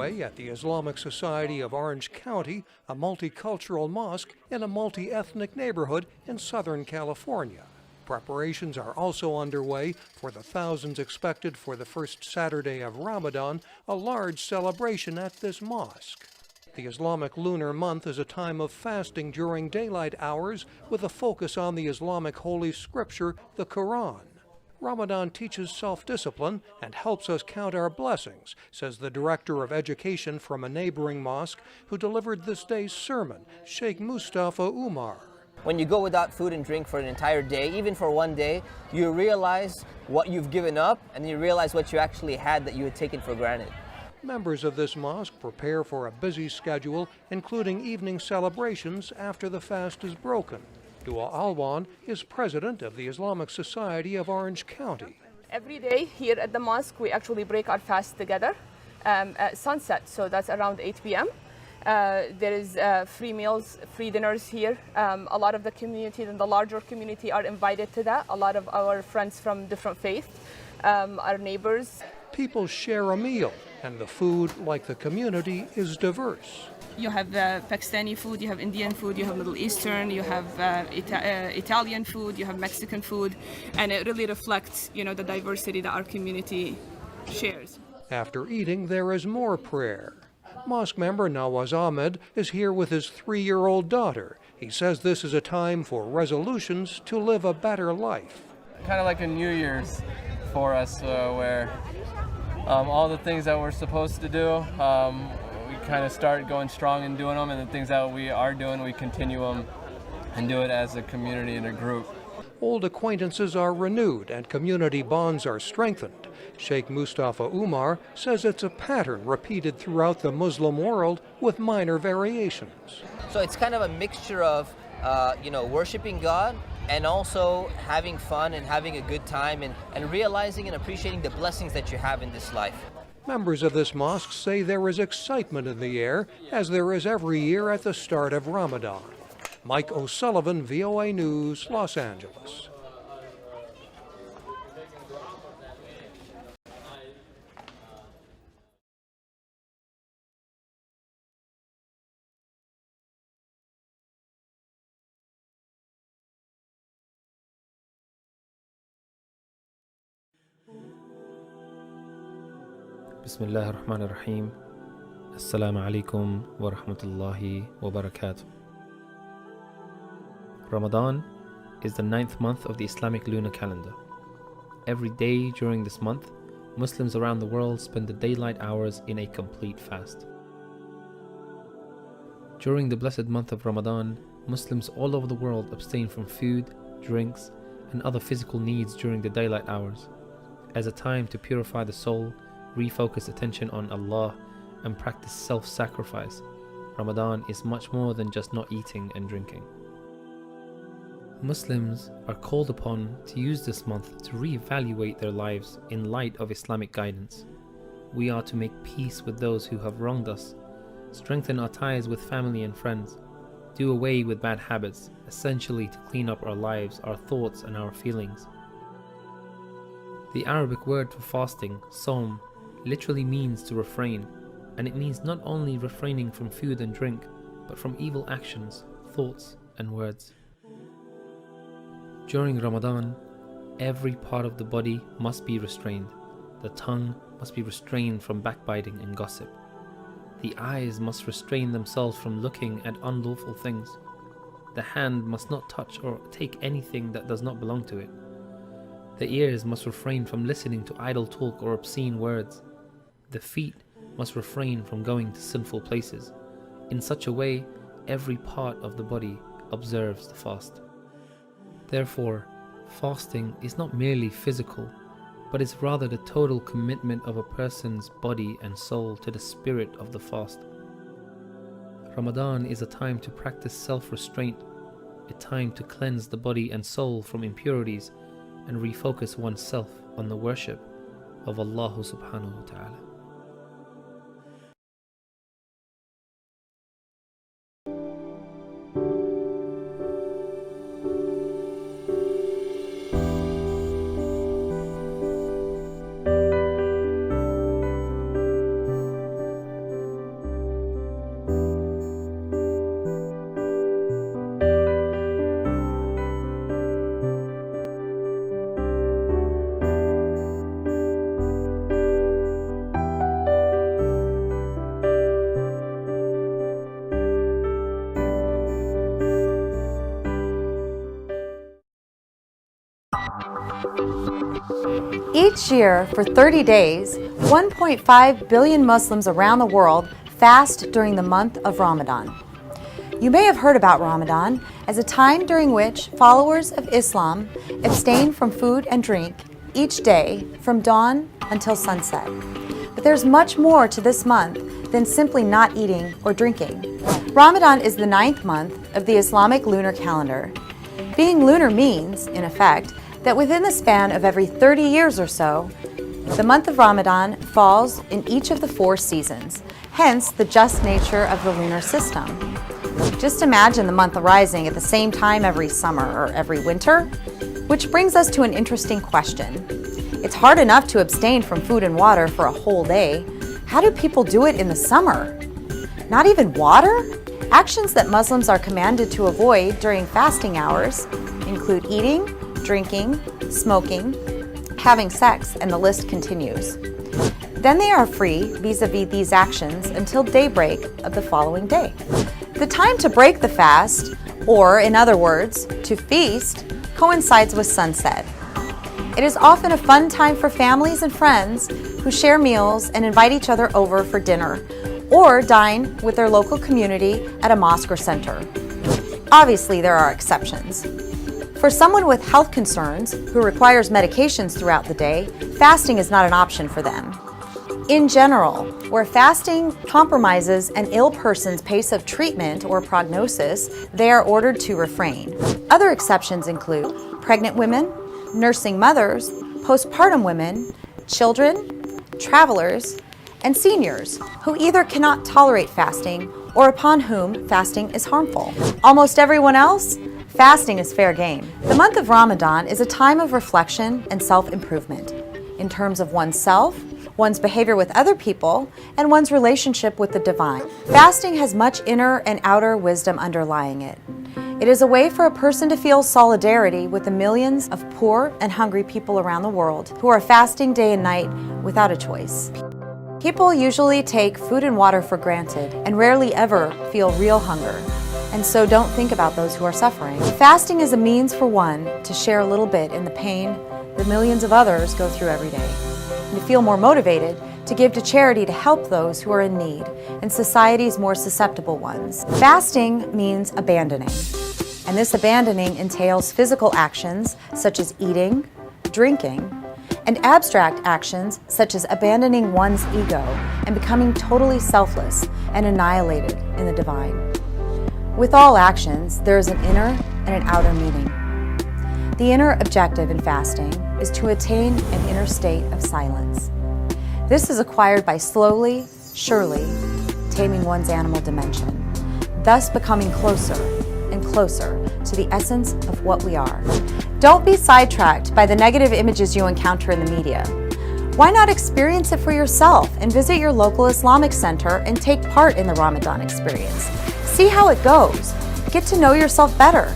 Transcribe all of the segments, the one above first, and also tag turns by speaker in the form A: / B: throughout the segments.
A: underway at the Islamic Society of Orange County, a multicultural mosque in a multi-ethnic neighborhood in Southern California. Preparations are also underway for the thousands expected for the first Saturday of Ramadan, a large celebration at this mosque. The Islamic lunar month is a time of fasting during daylight hours with a focus on the Islamic holy scripture, the Quran. Ramadan teaches self-discipline and helps us count our blessings, says the director of education from a neighboring mosque who delivered this day's sermon, Sheikh Mustafa Umar.
B: When you go without food and drink for an entire day, even for one day, you realize what you've given up and you realize what you actually had that you had taken for granted.
A: Members of this mosque prepare for a busy schedule, including evening celebrations after the fast is broken. Dua Alwan is president of the Islamic Society of Orange County.
C: Every day here at the mosque, we actually break our fast together at sunset, so that's around 8 p.m. There is free meals, free dinners here. A lot of the community and the larger community are invited to that. A lot of our friends from different faiths, our neighbors.
A: People share a meal, and the food, like the community, is diverse.
D: You have Pakistani food, you have Indian food, you have Middle Eastern, you have Italian food, you have Mexican food, and it really reflects, the diversity that our community shares.
A: After eating, there is more prayer. Mosque member Nawaz Ahmed is here with his 3-year-old daughter. He says this is a time for resolutions to live a better life.
E: Kind of like a New Year's for us, where all the things that we're supposed to do, we kind of start going strong and doing them, and the things that we are doing, we continue them and do it as a community and a group.
A: Old acquaintances are renewed and community bonds are strengthened. Sheikh Mustafa Umar says it's a pattern repeated throughout the Muslim world with minor variations.
B: So it's kind of a mixture of, worshiping God and also having fun and having a good time and realizing and appreciating the blessings that you have in this life.
A: Members of this mosque say there is excitement in the air, as there is every year at the start of Ramadan. Mike O'Sullivan, VOA News, Los Angeles.
F: Bismillah ar-Rahman ar-Rahim. Assalamu alaikum wa rahmatullahi wa barakatuh. Ramadan is the 9th month of the Islamic lunar calendar. Every day during this month, Muslims around the world spend the daylight hours in a complete fast. During the blessed month of Ramadan, Muslims all over the world abstain from food, drinks, and other physical needs during the daylight hours, as a time to purify the soul, refocus attention on Allah, and practice self-sacrifice. Ramadan is much more than just not eating and drinking. Muslims are called upon to use this month to re-evaluate their lives in light of Islamic guidance. We are to make peace with those who have wronged us, strengthen our ties with family and friends, do away with bad habits, essentially to clean up our lives, our thoughts, and our feelings. The Arabic word for fasting, Sawm, literally means to refrain, and it means not only refraining from food and drink, but from evil actions, thoughts, and words. During Ramadan, every part of the body must be restrained. The tongue must be restrained from backbiting and gossip. The eyes must restrain themselves from looking at unlawful things. The hand must not touch or take anything that does not belong to it. The ears must refrain from listening to idle talk or obscene words. The feet must refrain from going to sinful places. In such a way, every part of the body observes the fast. Therefore, fasting is not merely physical, but is rather the total commitment of a person's body and soul to the spirit of the fast. Ramadan is a time to practice self-restraint, a time to cleanse the body and soul from impurities and refocus oneself on the worship of Allah subhanahu wa ta'ala.
G: Each year, for 30 days, 1.5 billion Muslims around the world fast during the month of Ramadan. You may have heard about Ramadan as a time during which followers of Islam abstain from food and drink each day from dawn until sunset. But there's much more to this month than simply not eating or drinking. Ramadan is the 9th month of the Islamic lunar calendar. Being lunar means, in effect, that within the span of every 30 years or so, the month of Ramadan falls in each of the 4 seasons, hence the just nature of the lunar system. Just imagine the month arising at the same time every summer or every winter, which brings us to an interesting question. It's hard enough to abstain from food and water for a whole day. How do people do it in the summer? Not even water? Actions that Muslims are commanded to avoid during fasting hours include eating, drinking, smoking, having sex, and the list continues. Then they are free vis-a-vis these actions until daybreak of the following day. The time to break the fast, or in other words, to feast, coincides with sunset. It is often a fun time for families and friends who share meals and invite each other over for dinner, or dine with their local community at a mosque or center. Obviously, there are exceptions. For someone with health concerns who requires medications throughout the day, fasting is not an option for them. In general, where fasting compromises an ill person's pace of treatment or prognosis, they are ordered to refrain. Other exceptions include pregnant women, nursing mothers, postpartum women, children, travelers, and seniors who either cannot tolerate fasting or upon whom fasting is harmful. Almost everyone else, fasting is fair game. The month of Ramadan is a time of reflection and self-improvement in terms of oneself, one's behavior with other people, and one's relationship with the divine. Fasting has much inner and outer wisdom underlying it. It is a way for a person to feel solidarity with the millions of poor and hungry people around the world who are fasting day and night without a choice. People usually take food and water for granted and rarely ever feel real hunger, and so don't think about those who are suffering. Fasting is a means for one to share a little bit in the pain that millions of others go through every day, and to feel more motivated to give to charity to help those who are in need and society's more susceptible ones. Fasting means abandoning, and this abandoning entails physical actions such as eating, drinking, and abstract actions such as abandoning one's ego and becoming totally selfless and annihilated in the divine. With all actions, there is an inner and an outer meaning. The inner objective in fasting is to attain an inner state of silence. This is acquired by slowly, surely taming one's animal dimension, thus becoming closer and closer to the essence of what we are. Don't be sidetracked by the negative images you encounter in the media. Why not experience it for yourself and visit your local Islamic center and take part in the Ramadan experience? See how it goes. Get to know yourself better.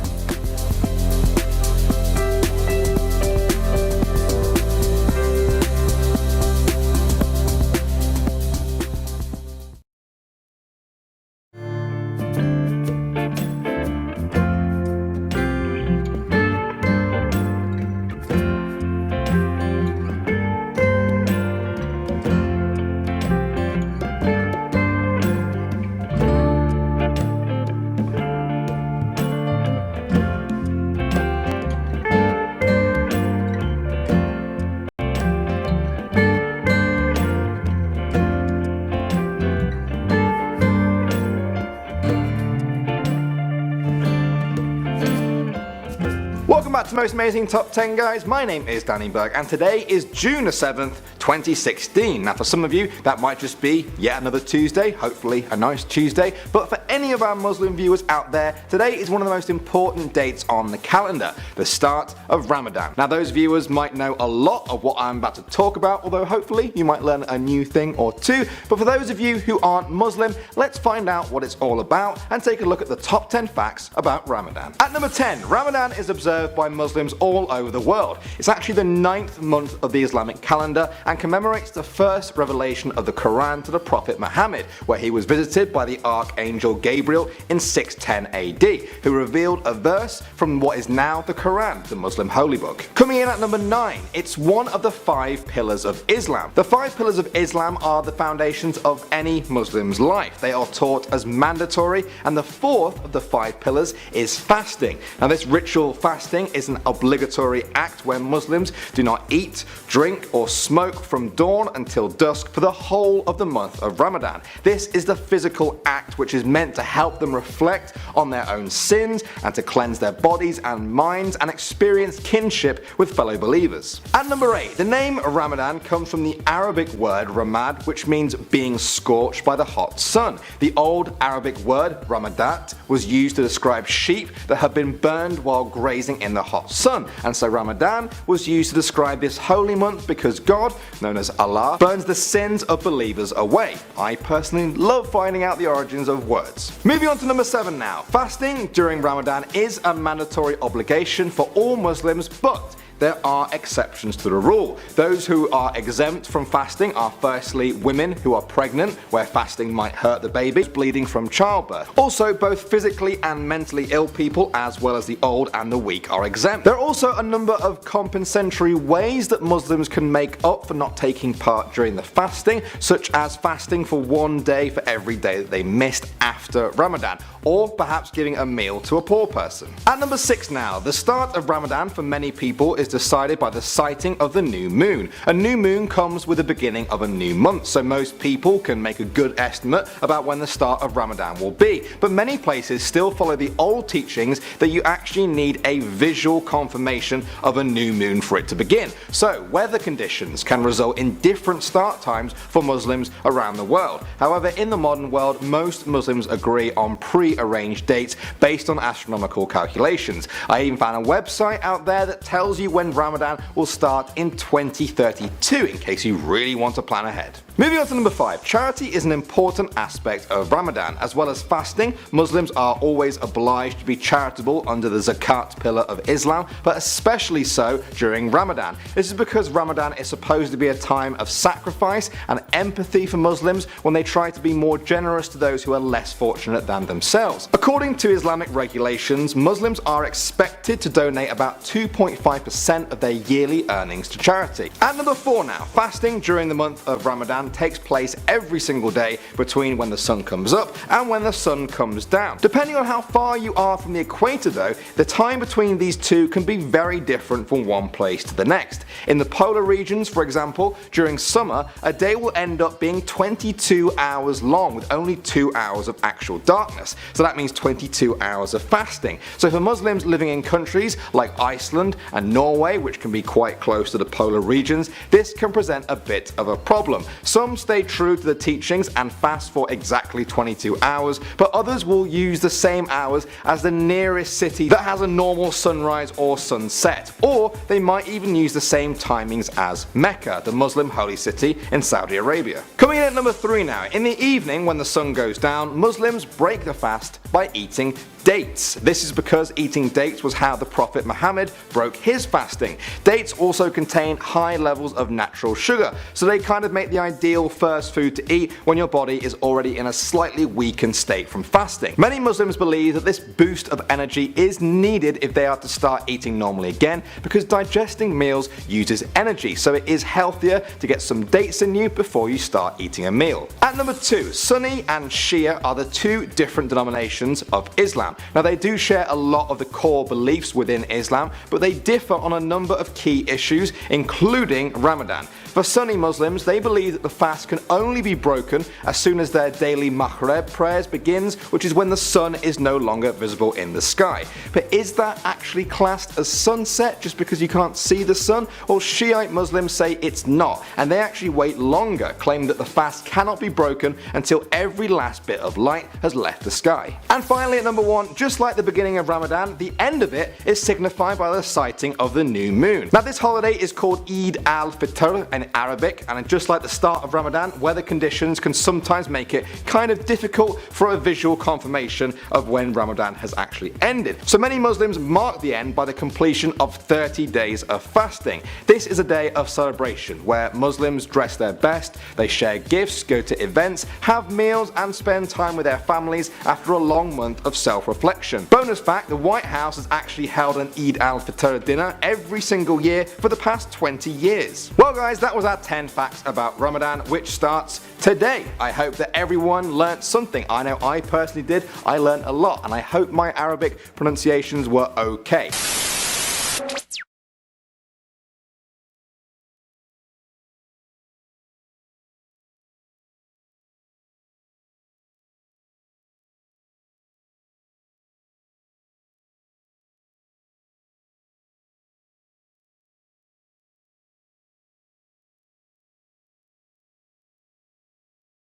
H: Welcome back to Most Amazing Top 10, guys. My name is Danny Berg, and today is June the 7th, 2016. Now, for some of you, that might just be yet another Tuesday, hopefully a nice Tuesday, but for any of our Muslim viewers out there, today is one of the most important dates on the calendar, the start of Ramadan. Now, those viewers might know a lot of what I'm about to talk about, although hopefully you might learn a new thing or two, but for those of you who aren't Muslim, let's find out what it's all about and take a look at the top 10 facts about Ramadan. At number 10, Ramadan is observed by Muslims all over the world. It's actually the 9th month of the Islamic calendar and commemorates the first revelation of the Quran to the Prophet Muhammad, where he was visited by the Archangel Gabriel in 610 AD, who revealed a verse from what is now the Quran, the Muslim holy book. Coming in at number 9, it's one of the 5 pillars of Islam. The 5 pillars of Islam are the foundations of any Muslim's life. They are taught as mandatory, and the 4th of the 5 pillars is fasting. Now this ritual fasting is an obligatory act where Muslims do not eat, drink or smoke from dawn until dusk for the whole of the month of Ramadan. This is the physical act which is meant to help them reflect on their own sins and to cleanse their bodies and minds and experience kinship with fellow believers. At number 8, the name Ramadan comes from the Arabic word ramad, which means being scorched by the hot sun. The old Arabic word ramadat was used to describe sheep that had been burned while grazing in the hot sun, and so Ramadan was used to describe this holy month because God, known as Allah, burns the sins of believers away. I personally love finding out the origins of words. Moving on to number 7 now. Fasting during Ramadan is a mandatory obligation for all Muslims, but there are exceptions to the rule. Those who are exempt from fasting are firstly women who are pregnant, where fasting might hurt the baby, bleeding from childbirth. Also, both physically and mentally ill people, as well as the old and the weak, are exempt. There are also a number of compensatory ways that Muslims can make up for not taking part during the fasting, such as fasting for 1 day for every day that they missed after Ramadan, or perhaps giving a meal to a poor person. At number 6 now, the start of Ramadan for many people is decided by the sighting of the new moon. A new moon comes with the beginning of a new month, so most people can make a good estimate about when the start of Ramadan will be, but many places still follow the old teachings that you actually need a visual confirmation of a new moon for it to begin. So weather conditions can result in different start times for Muslims around the world. However, in the modern world, most Muslims agree on pre-arranged dates based on astronomical calculations. I even found a website out there that tells you when Ramadan will start in 2032, in case you really want to plan ahead. Moving on to number 5, charity is an important aspect of Ramadan. As well as fasting, Muslims are always obliged to be charitable under the zakat pillar of Islam, but especially so during Ramadan. This is because Ramadan is supposed to be a time of sacrifice and empathy for Muslims when they try to be more generous to those who are less fortunate than themselves. According to Islamic regulations, Muslims are expected to donate about 2.5% of their yearly earnings to charity. At number 4 now, fasting during the month of Ramadan takes place every single day between when the sun comes up and when the sun comes down. Depending on how far you are from the equator though, the time between these two can be very different from one place to the next. In the polar regions, for example, during summer, a day will end up being 22 hours long with only 2 hours of actual darkness. So that means 22 hours of fasting. So for Muslims living in countries like Iceland and Norway, which can be quite close to the polar regions, this can present a bit of a problem. Some stay true to the teachings and fast for exactly 22 hours, but others will use the same hours as the nearest city that has a normal sunrise or sunset, or they might even use the same timings as Mecca, the Muslim holy city in Saudi Arabia. Coming in at number 3 now, in the evening when the sun goes down, Muslims break the fast by eating dates. This is because eating dates was how the Prophet Muhammad broke his fasting. Dates also contain high levels of natural sugar, so they kind of make the ideal first food to eat when your body is already in a slightly weakened state from fasting. Many Muslims believe that this boost of energy is needed if they are to start eating normally again, because digesting meals uses energy, so it is healthier to get some dates in you before you start eating a meal. At number 2, Sunni and Shia are the two different denominations of Islam. Now they do share a lot of the core beliefs within Islam, but they differ on a number of key issues, including Ramadan. For Sunni Muslims, they believe that the fast can only be broken as soon as their daily Maghrib prayers begins, which is when the sun is no longer visible in the sky. But is that actually classed as sunset just because you can't see the sun? Well, Shiite Muslims say it's not, and they actually wait longer, claiming that the fast cannot be broken until every last bit of light has left the sky. And finally at number 1, just like the beginning of Ramadan, the end of it is signified by the sighting of the new moon. Now this holiday is called Eid al-Fitr, and in Arabic, and just like the start of Ramadan, weather conditions can sometimes make it kind of difficult for a visual confirmation of when Ramadan has actually ended. So many Muslims mark the end by the completion of 30 days of fasting. This is a day of celebration where Muslims dress their best, they share gifts, go to events, have meals and spend time with their families after a long month of self-reflection. Bonus fact, the White House has actually held an Eid al-Fitr dinner every single year for the past 20 years. Well guys, that was our 10 facts about Ramadan, which starts today. I hope that everyone learnt something. I know I personally did. I learnt a lot, and I hope my Arabic pronunciations were okay.